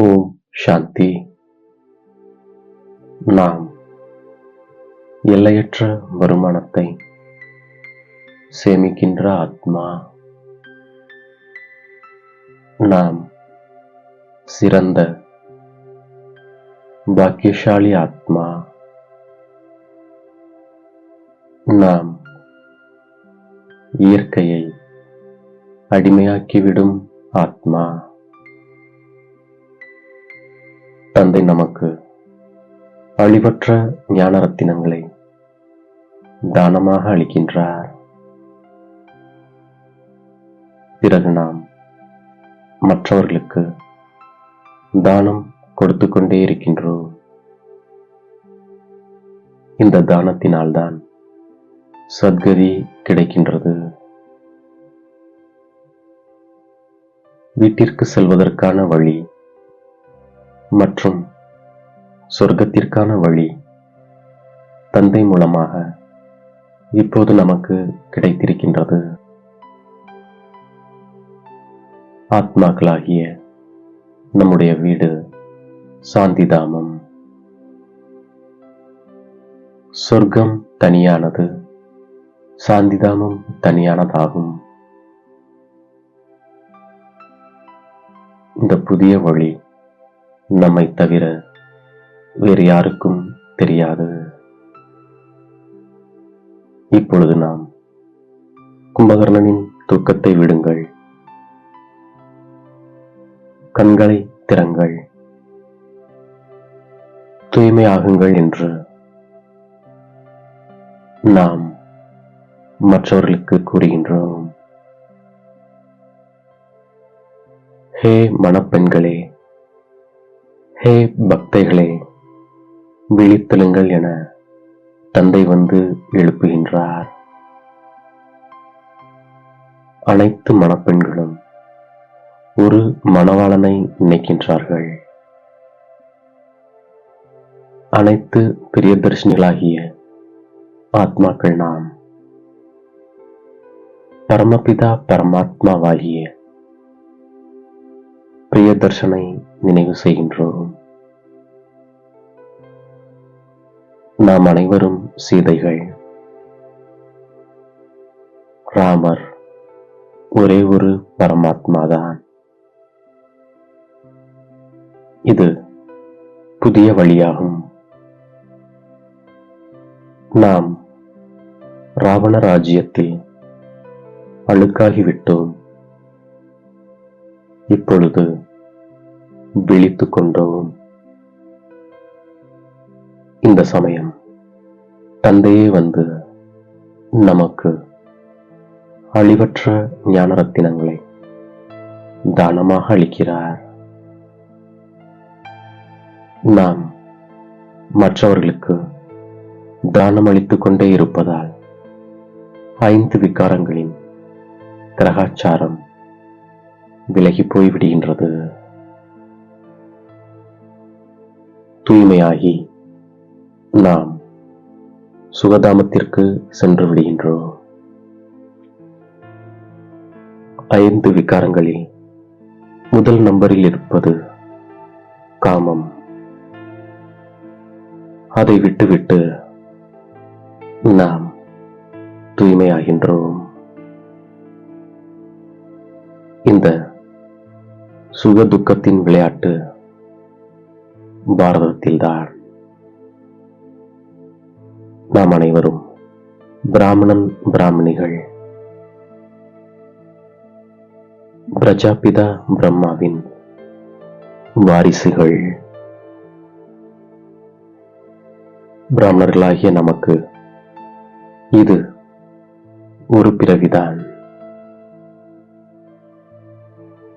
ஓம் சாந்தி. நாம் எல்லையற்ற வருமானத்தை சேமிக்கின்ற ஆத்மா. நாம் சிறந்த பாக்கியசாலி ஆத்மா. நாம் இயற்கையை அடிமையாக்கிவிடும் ஆத்மா. தந்தை நமக்கு அழிவற்ற ஞான ரத்தினங்களை தானமாக அளிக்கின்றார். பிறகு நாம் மற்றவர்களுக்கு தானம் கொடுத்து கொண்டே இருக்கின்றோம். இந்த தானத்தினால்தான் சத்கதி கிடைக்கின்றது. வீட்டிற்கு செல்வதற்கான வழி மற்றும் சொர்க்கத்திற்கான வழி தந்தை மூலமாக இப்போது நமக்கு கிடைத்திருக்கின்றது. ஆத்மாக்களாகிய நம்முடைய வீடு சாந்திதாமம். சொர்க்கம் தனியானது, சாந்திதாமம் தனியானதாகும். இந்த புதிய வழி நம்மை தவிர வேறு யாருக்கும் தெரியாது. இப்பொழுது நாம் கும்பகர்ணனின் தூக்கத்தை விடுங்கள். கண்களை திறங்கள். தூய்மையாகுங்கள் என்று நாம் மற்றவர்களுக்கு கூறுகின்றோம். ஹே மணப்பெண்களே, ஹே பக்தைகளே, விழித்தெழுங்கள் என தந்தை வந்து எழுப்புகின்றார். அனைத்து மணப்பெண்களும் ஒரு மணவாளனை நினைக்கின்றார்கள். அனைத்து பிரியதர்ஷினிகளாகிய ஆத்மாக்கள் நாம் பரமபிதா பரமாத்மாவாகிய பிரியதர்ஷனை நினைவு செய்கின்றோம். நாம் அனைவரும் சீதைகள். ராமர் ஒரே ஒரு பரமாத்மாதான். இது புதிய வழியாகும். நாம் ராவண ராஜ்யத்தில் அழுக்காகிவிட்டோம். இப்பொழுது விழித்துக் கொண்டோம். இந்த சமயம் தந்தையே வந்து நமக்கு அழிவற்ற ஞான ரத்தினங்களை தானமாக அளிக்கிறார். நாம் மற்றவர்களுக்கு தானம் அளித்துக் கொண்டே இருப்பதால் 5 விகாரங்களின் கிரகாச்சாரம் விலகி போய்விடுகின்றது. தூய்மையாகி நாம் சுகதாமத்திற்கு சென்று விடுகின்றோம். 5 விகாரங்களில் முதல் நம்பரில் இருப்பது காமம். அதை விட்டுவிட்டு நாம் தூய்மையாகின்றோம். இந்த சுக துக்கத்தின் விளையாட்டு பாரதத்தில்தான். நாம் அனைவரும் பிராமணன் பிராமணிகள். பிரஜாபிதா பிரம்மாவின் வாரிசுகள். பிராமணர்களாகிய நமக்கு இது ஒரு பிறவிதான்.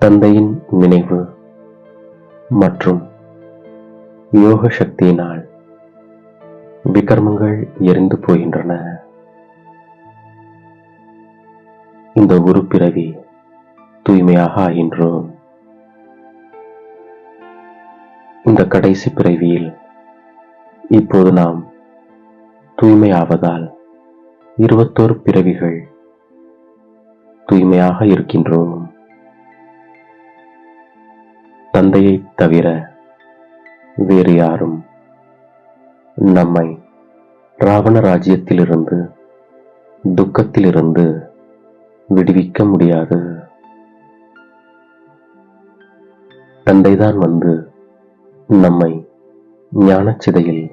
தந்தையின் நினைவு மற்றும் யோக சக்தியினால் விகர்மங்கள் எரிந்து போகின்றன. இந்த ஒரு பிறவி தூய்மையாக ஆகின்றோம். இந்த கடைசி பிறவியில் இப்போது நாம் தூய்மையாவதால் 21 பிறவிகள் தூய்மையாக இருக்கின்றோம். தந்தையைத் தவிர வேறு யாரும் நம்மை ராவண ராஜ்யத்திலிருந்து, துக்கத்திலிருந்து விடுவிக்க முடியாது. தந்தைதான் வந்து நம்மை ஞானச் சிதையில்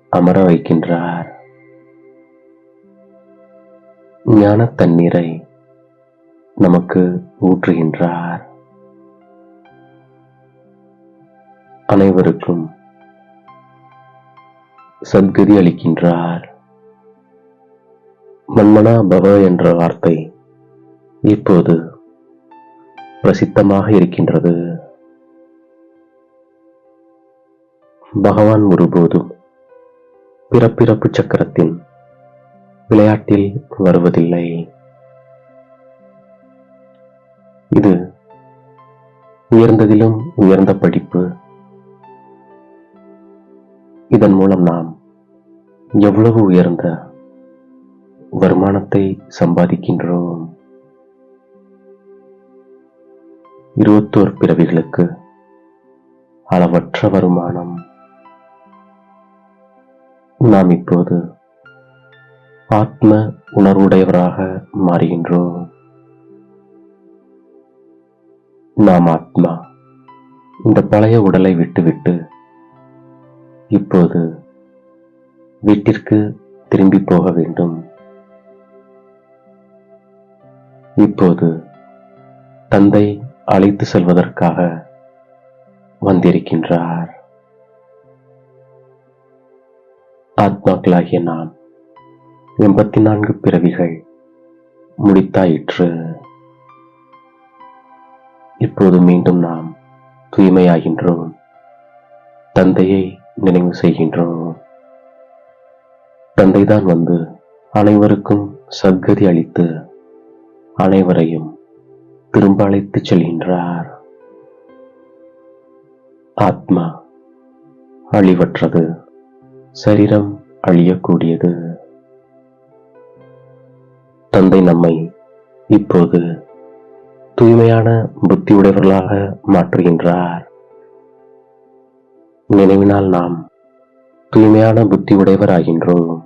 அமர வைக்கின்றார். ஞானத் தண்ணீரை நமக்கு ஊற்றுகின்றார். அனைவருக்கும் சத்கதி அளிக்கின்றார். மன்மனா பவ என்ற வார்த்தை இப்போது பிரசித்தமாக இருக்கின்றது. பகவான் ஒருபோதும் பிறப்பிறப்பு சக்கரத்தின் விளையாட்டில் வருவதில்லை. இது உயர்ந்ததிலும் உயர்ந்த படிப்பு. இதன் மூலம் நாம் எவ்வளவு உயர்ந்த வருமானத்தை சம்பாதிக்கின்றோம். 21 பிறவிகளுக்கு அளவற்ற வருமானம். நாம் இப்போது ஆத்ம உணர்வுடையவராக மாறுகின்றோம். நாம் ஆத்மா இந்த பழைய உடலை விட்டுவிட்டு இப்போது வீட்டிற்கு திரும்பி போக வேண்டும். இப்போது தந்தை அழைத்து செல்வதற்காக வந்திருக்கின்றார். ஆத்மாக்களாகிய நாம் 84 பிறவிகள் முடித்தாயிற்று. இப்போது மீண்டும் நாம் தூய்மையாகின்றோம். தந்தையை நினைவு செய்கின்றோம். தந்தைதான் வந்து அனைவருக்கும் சத்கதி அளித்து அனைவரையும் திரும்ப அழைத்துச் செல்கின்றார். ஆத்மா அழிவற்றது, சரீரம் அழியக்கூடியது. தந்தை நம்மை இப்போது தூய்மையான புத்தியுடையவர்களாக மாற்றுகின்றார். நினைவினால் நாம் தூய்மையான புத்தி உடையவராகின்றோம்.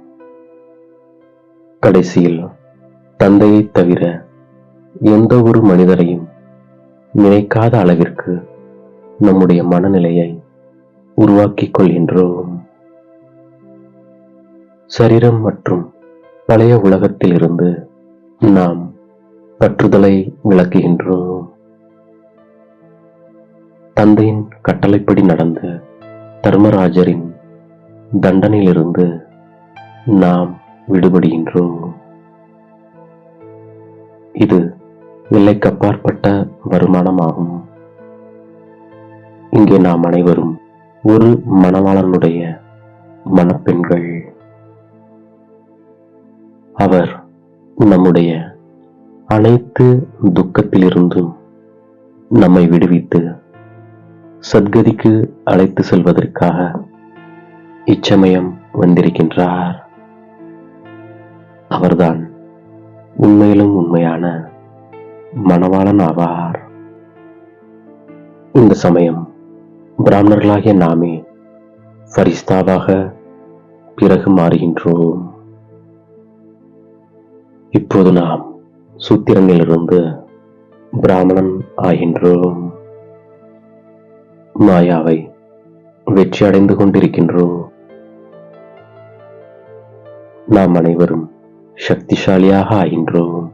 கடைசியில் தந்தையை தவிர எந்த ஒரு மனிதரையும் நினைக்காத அளவிற்கு நம்முடைய மனநிலையை உருவாக்கிக் கொள்கின்றோம். சரீரம் மற்றும் பழைய உலகத்தில் இருந்து நாம் பற்றுதலை விளக்குகின்றோம். தந்தையின் கட்டளைப்படி நடந்து தர்மராஜரின் தண்டனையிலிருந்து நாம் விடுபடுகின்றோம். இது எல்லைக்கப்பாற்பட்ட வருமானமாகும். இங்கே நாம் அனைவரும் ஒரு மணவாளனுடைய மணப்பெண்கள். அவர் நம்முடைய அனைத்து துக்கத்திலிருந்தும் நம்மை விடுவித்து சத்கதிக்கு அழைத்து செல்வதற்காக இச்சமயம் வந்திருக்கின்றார். அவர்தான் உண்மையிலும் உண்மையான மணவாளன் ஆவார். இந்த சமயம் பிராமணர்களாகிய நாமே ஃபரிஸ்தாவாக பிறகு மாறுகின்றோம். இப்போது நாம் சூத்திரனிலிருந்து பிராமணன் ஆகின்றோம். மாயாவை வெற்றி அடைந்து கொண்டிருக்கின்றோம். நாம் அனைவரும் சக்திசாலியாக ஆகின்றோம்.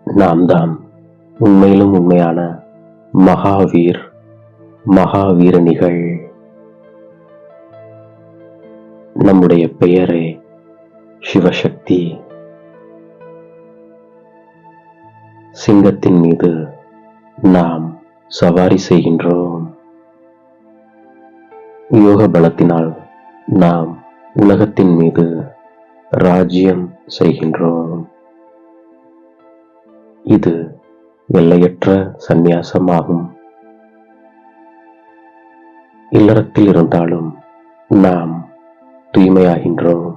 நாம் தான் உண்மையிலும் உண்மையான மகாவீரணிகள். நம்முடைய பெயரே சிவசக்தி. சிங்கத்தின் மீது நாம் சவாரி செய்கின்றோம். யோக பலத்தினால் நாம் உலகத்தின் மீது ராஜ்யம் செய்கின்றோம். இது எல்லையற்ற சந்நியாசமாகும். இல்லறத்தில் இருந்தாலும் நாம் தூய்மையாகின்றோம்.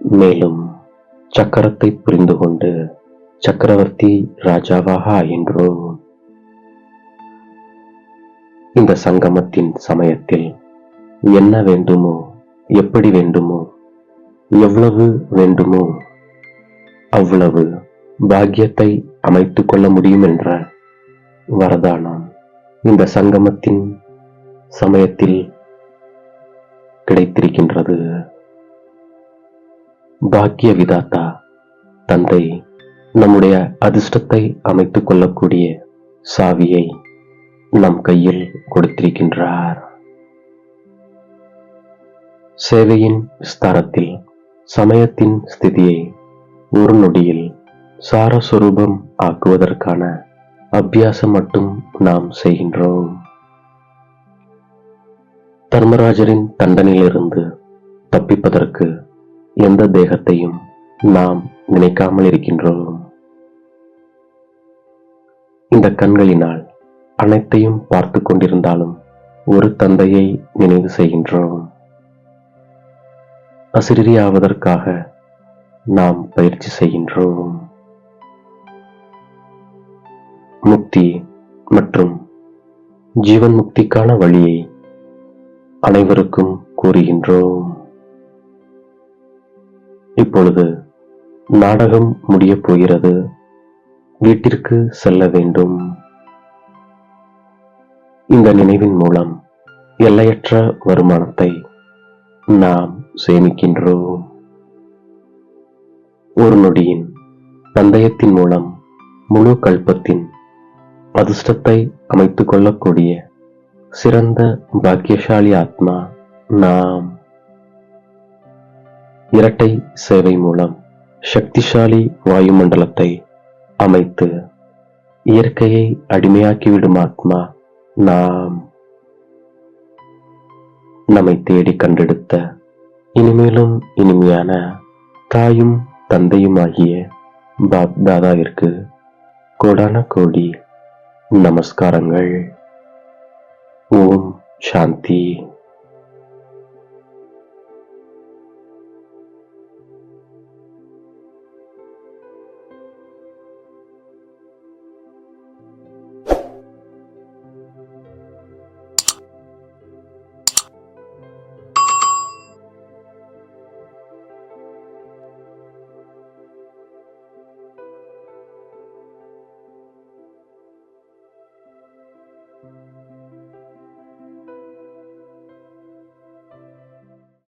மேலும் சக்கரத்தை புரிந்து கொண்டு சக்கரவர்த்தி ராஜாவாக ஆகின்றோம். சங்கமத்தின் சமயத்தில் என்ன வேண்டுமோ, எப்படி வேண்டுமோ, எவ்வளவு வேண்டுமோ அவ்வளவு பாக்கியத்தை அமைத்துக் கொள்ள முடியும் என்ற வரதானம் இந்த சங்கமத்தின் சமயத்தில் கிடைத்திருக்கின்றது. பாக்கிய விதாத்தா தந்தை நம்முடைய அதிர்ஷ்டத்தை அமைத்துக் கொள்ளக்கூடிய சாவியை நம் கையில் கொடுத்திருக்கின்றார். சேவையின் விஸ்தாரத்தில் சமயத்தின் ஸ்திதியை ஒரு நொடியில் சாரஸ்வரூபம் ஆக்குவதற்கான அபியாசம் மட்டும் நாம் செய்கின்றோம். தர்மராஜரின் தண்டனையிலிருந்து தப்பிப்பதற்கு எந்த தேகத்தையும் நாம் நினைக்காமல் இருக்கின்றோம். இந்த கண்களினால் அனைத்தையும் பார்த்து கொண்டிருந்தாலும் ஒரு தந்தையை நினைவு செய்கின்றோம். அசிரியாவதற்காக நாம் பயிற்சி செய்கின்றோம். முக்தி மற்றும் ஜீவன் முக்திக்கான வழியை அனைவருக்கும் கூறுகின்றோம். இப்பொழுது நாடகம் முடியப் போகிறது, வீட்டிற்கு செல்ல வேண்டும். இந்த நினைவின் மூலம் எல்லையற்ற வருமானத்தை நாம் சேமிக்கின்றோம். ஒரு நொடியின் பந்தயத்தின் மூலம் முழு கல்பத்தின் அதிர்ஷ்டத்தை அமைத்துக் கொள்ளக்கூடிய சிறந்த பாக்கியசாலி ஆத்மா நாம். இரட்டை சேவை மூலம் சக்திசாலி வாயுமண்டலத்தை அமைத்து இயற்கையை அடிமையாக்கிவிடும் ஆத்மா நாம். நம்மை தேடி கண்டெடுத்த இனிமேலும் இனிமையான தாயும் தந்தையுமாகிய பாப் தாதாவிற்கு கோடான கோடி நமஸ்காரங்கள். ஓம் சாந்தி.